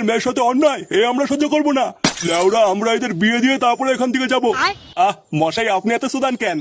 মেয়ের সাথে অন্যায় এ আমরা সহ্য করবো না। লেওরা আমরা এদের বিয়ে দিয়ে তারপরে এখান থেকে যাবো। মশাই আপনি এত সুদান কেন?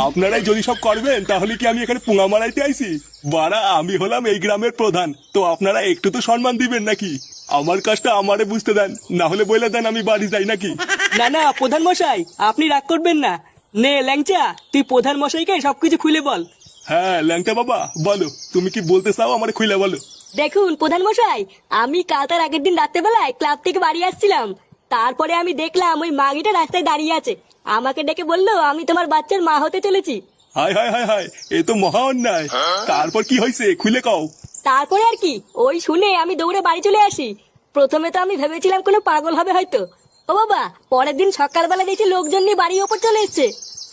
আপনারাই যদি সব করবেন তাহলে কি আমি এখানে পুঙা মারাইতে আইছি? বাড়া আমি হলাম এই গ্রামের প্রধান, তো আপনারা একটু তো সম্মান দিবেন নাকি? আমার কাজটা আমারে বুঝতে দেন, না হলে বলে দেন আমি বাড়ি যাই নাকি। না না প্রধান মশাই আপনি রাগ করবেন না। নে ল্যাংচা তুই প্রধান মশাইকে সবকিছু খুলে বল। হ্যাঁ ল্যাংটা বাবা বলো, তুমি কি বলতে চাও আমারে খুলে বলো। দেখুন প্রধান মশাই, আমি কাল তার আগের দিন রাত্রেবেলায় ক্লাব থেকে বাড়ি আসছিলাম। তারপরে আমি দেখলাম ওই মাগিটা রাস্তায় দাঁড়িয়ে আছে। আমাকে ডেকে বললো আমি তোমার বাচ্চার মা হতে চলেছি। হায় হায় হায় হায়, এ তো মহা অন্যায়। তারপর কি হয়েছে খুলে কও। তারপরে আর কি, ওই শুনে আমি দৌড়ে বাড়ি চলে আসি। প্রথমে তো আমি ভেবেছিলাম কোনো পাগল হবে হয়তো। ও বাবা, পরের দিন সকালবেলা দেখছি লোকজন নিয়ে বাড়ির ওপর চলে এসছে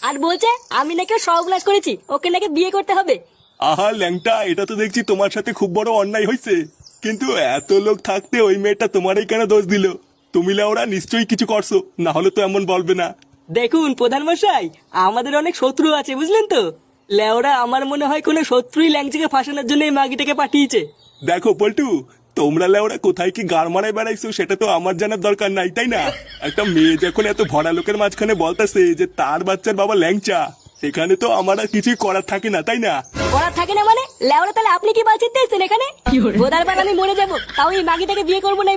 আর বলছে আমি নাকি সর্বনাশ করেছি, ওকে নাকি বিয়ে করতে হবে। আহা ল্যাংটা, এটা তো দেখছি তোমার সাথে খুব বড় অন্যায় হয়েছে। কিন্তু এত লোক থাকতে ওই মেয়েটা তোমারই কেন দোষ দিল? তুমি লেওরা নিশ্চয়ই কিছু করছো, না হলে তো এমন বলবে না। দেখুন প্রধান মশাই আমাদের অনেক শত্রু আছে বুঝলেন তো। লেওরা আমার মনে হয় কোনো শত্রুই ল্যাংচাকে ফাঁসানোর জন্য এই মাগিটাকে পাঠিয়েছে। দেখো পল্টু, তোমরা লেওরা কোথায় কি গাড় মারায় বেড়াইছো সেটা তো আমার জানার দরকার নাই, তাই না? একটা মেয়ে যখন এত ভরা লোকের মাঝখানে বলতেছে যে তার বাচ্চার বাবা ল্যাংচা, সেখানে তো আমার আর কিছুই করার থাকে না, তাই না? করার থাকে না মানে? লেওরা তাহলে আপনি কি বাঁচিতে এসেছেন এখানে? বোধার বার আমি মরে যাবো, তাও এই মাগিটাকে বিয়ে করবো না।